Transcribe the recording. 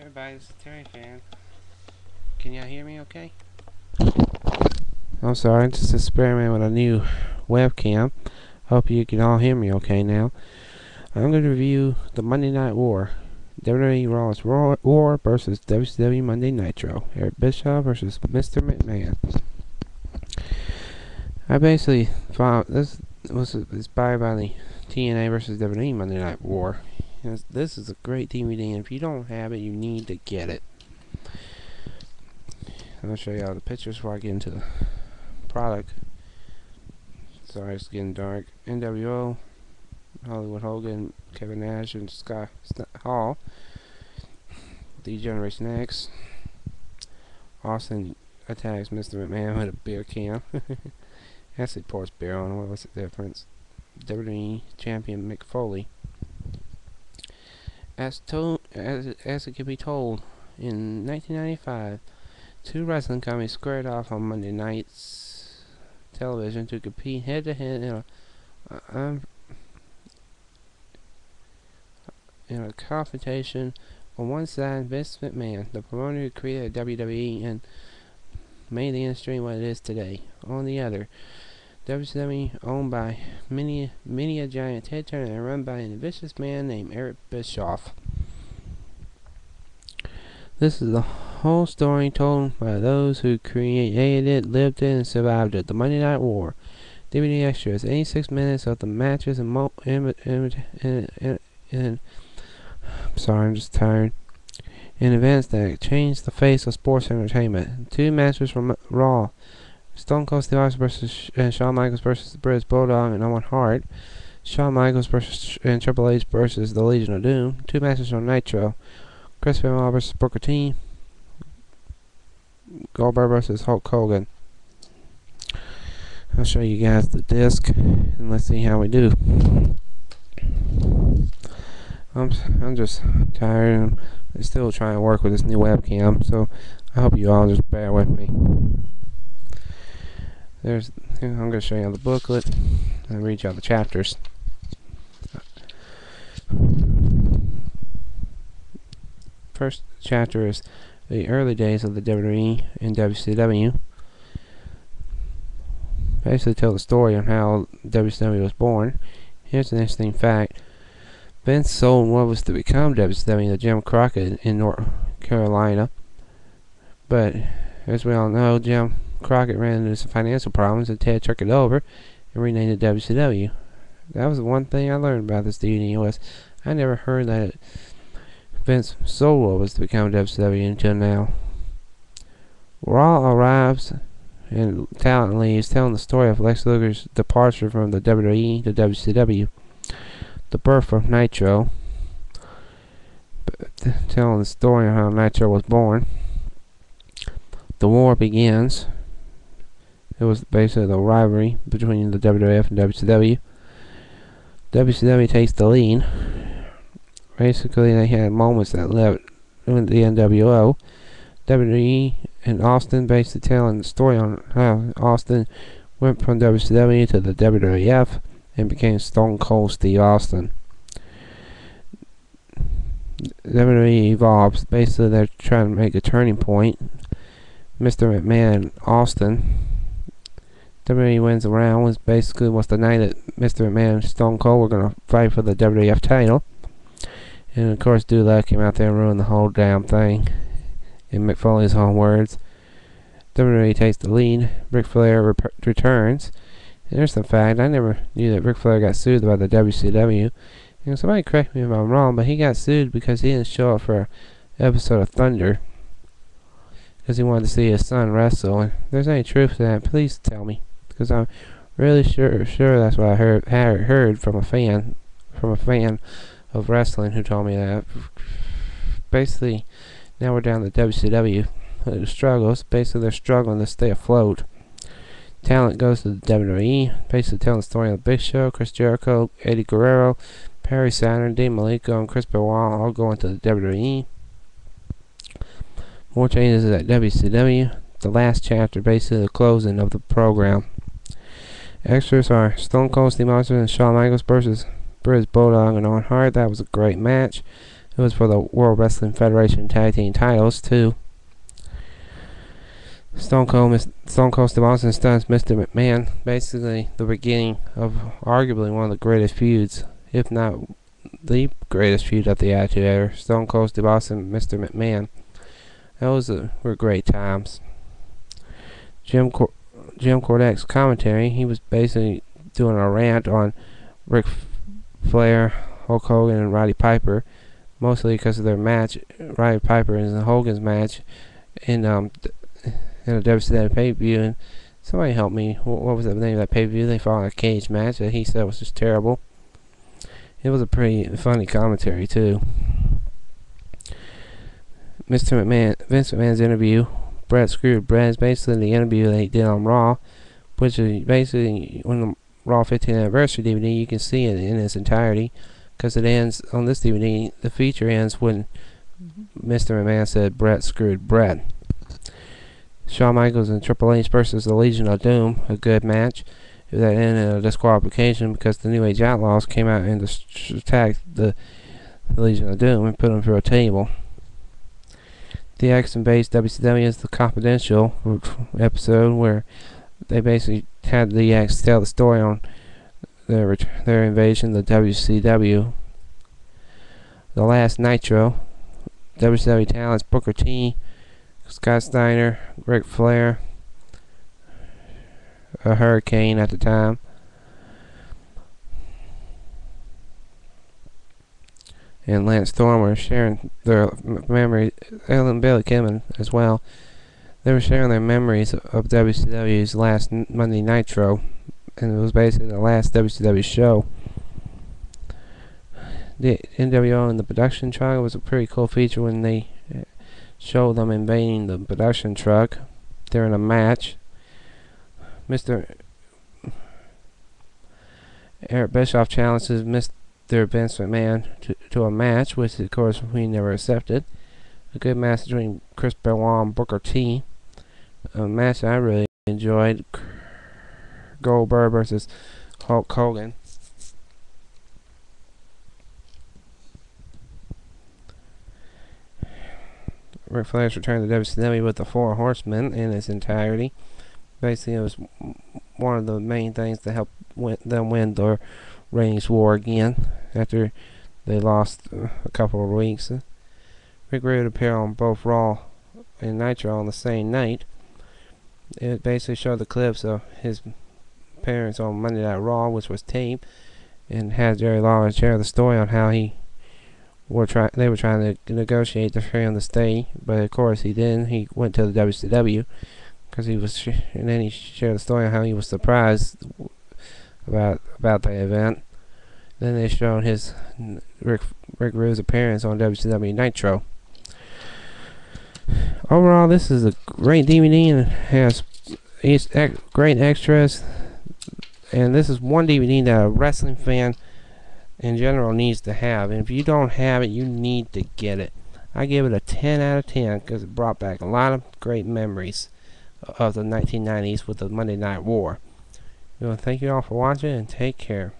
Everybody, this is Terry fan. Can y'all hear me okay? I'm sorry, I'm just experimenting with a new webcam. Hope you can all hear me okay now. I'm going to review the Monday Night War. WWE Raw's War versus WCW Monday Nitro. Eric Bischoff versus Mr. McMahon. I basically found this was inspired by the TNA versus WWE Monday Night War. This is a great DVD, and if you don't have it, you need to get it. I'm going to show you all the pictures before I get into the product. Sorry, it's getting dark. NWO, Hollywood Hogan, Kevin Nash, and Scott Hall. The Generation X. Austin attacks Mr. McMahon with a beer can. Actually pours beer on him. What's the difference? WWE Champion Mick Foley. As it can be told, in 1995, two wrestling companies squared off on Monday night's television to compete head-to-head in a confrontation. On one side, Vince McMahon, the promoter who created WWE and made the industry what it is today. On the other, WCW, owned by many a giant head turner and run by an vicious man named Eric Bischoff. This is the whole story told by those who created it, lived it, and survived it. The Monday Night War. DVD extras. 86 minutes of the matches and sorry, I'm just tired. In events that changed the face of sports entertainment. Two matches from Raw. Stone Cold Steve Austin versus Shawn Michaels versus the British Bulldog and Owen Hart. Shawn Michaels versus Triple H versus the Legion of Doom. Two matches on Nitro. Chris Benoit versus Booker T. Goldberg versus Hulk Hogan. I'll show you guys the disc and let's see how we do. I'm just tired. I'm still trying to work with this new webcam, so I hope you all just bear with me. I'm going to show you the booklet and read you all the chapters. First chapter is the early days of the WWE and WCW. Basically tell the story on how WCW was born. Here's an interesting fact. Vince sold what was to become WCW to Jim Crockett in North Carolina. But as we all know, Jim Crockett ran into some financial problems and Ted took it over and renamed it WCW. That was the one thing I learned about this DVD was I never heard that Vince sold what was to become WCW until now. Raw arrives and talent leaves, telling the story of Lex Luger's departure from the WWE to WCW. The birth of Nitro, telling the story of how Nitro was born. The war begins. It was basically the rivalry between the WWF and WCW. WCW takes the lead. Basically, they had moments that left in the NWO. WWE and Austin basically telling the story on how Austin went from WCW to the WWF and became Stone Cold Steve Austin. WWE evolves. Basically, they're trying to make a turning point. Mr. McMahon and Austin. WWE wins the round. Was the night that Mr. McMahon and Stone Cold were going to fight for the WWF title. And of course, Dulac came out there and ruined the whole damn thing. In Mick Foley's own words. WWE takes the lead. Ric Flair returns. And there's the fact, I never knew that Ric Flair got sued by the WCW. And somebody correct me if I'm wrong, but he got sued because he didn't show up for an episode of Thunder. Because he wanted to see his son wrestle. And if there's any truth to that, please tell me. Because I'm really sure that's what I heard from a fan of wrestling who told me that. Basically, now we're down to WCW. The struggles, basically they're struggling to stay afloat. Talent goes to the WWE, basically telling the story of the Big Show, Chris Jericho, Eddie Guerrero, Perry Saturn, Dean Malenko, and Chris Benoit all going to the WWE. More changes at WCW. The last chapter, basically the closing of the program. Extras are Stone Cold Steve Austin and Shawn Michaels versus British Bulldog and Owen Hart. That was a great match. It was for the World Wrestling Federation Tag Team titles too. Stone Cold Steve Austin stuns Mr. McMahon. Basically, the beginning of arguably one of the greatest feuds, if not the greatest feud of the Attitude Era. Stone Cold Steve Austin and Mr. McMahon. Those were great times. Jim Cordette's commentary, he was basically doing a rant on Ric Flair, Hulk Hogan, and Roddy Piper, mostly because of their match, Roddy Piper and Hogan's match in a WCW pay-per-view. And somebody help me, what was the name of that pay-per-view? They fought in a cage match that he said was just terrible. It was a pretty funny commentary too. Vince McMahon's interview, Brett Screwed Brett, is basically the interview that he did on Raw, which is basically on the Raw 15th Anniversary DVD. You can see it in its entirety, because it ends on this DVD. The feature ends when Mr. McMahon said Brett Screwed Brett. Shawn Michaels and Triple H versus the Legion of Doom, a good match. That ended in a disqualification because the New Age Outlaws came out and attacked the Legion of Doom and put them through a table. DX and Base WCW is the Confidential episode where they basically had DX tell the story on their invasion of the WCW. The Last Nitro, WCW talents Booker T, Scott Steiner, Ric Flair, a Hurricane at the time, and Lance Storm were sharing their memories, and Billy Kidman as well. They were sharing their memories of WCW's last Monday Nitro, and it was basically the last WCW show. The NWO in the production truck was a pretty cool feature when they showed them invading the production truck during a match. Mr. Eric Bischoff challenges Mr. Vince McMahon to a match, which of course we never accepted. A good match between Chris Benoit and Booker T. A match I really enjoyed. Goldberg versus Hulk Hogan. Ric Flair's return to WCW with the Four Horsemen in its entirety. Basically, it was one of the main things to help them win their ratings war again after they lost a couple of weeks. Rick Rude appeared on both Raw and Nitro on the same night. It basically showed the clips of his appearance on Monday Night Raw, which was taped, and had Jerry Lawler share the story on how they were trying to negotiate for him to stay, but of course he didn't. He went to the WCW. And then he shared the story on how he was surprised about the event. Then they showed his Rick Rude's appearance on WCW Nitro. Overall, this is a great DVD and it has great extras. And this is one DVD that a wrestling fan in general needs to have. And if you don't have it, you need to get it. I give it a 10 out of 10 because it brought back a lot of great memories of the 1990s with the Monday Night War. Thank you all for watching and take care.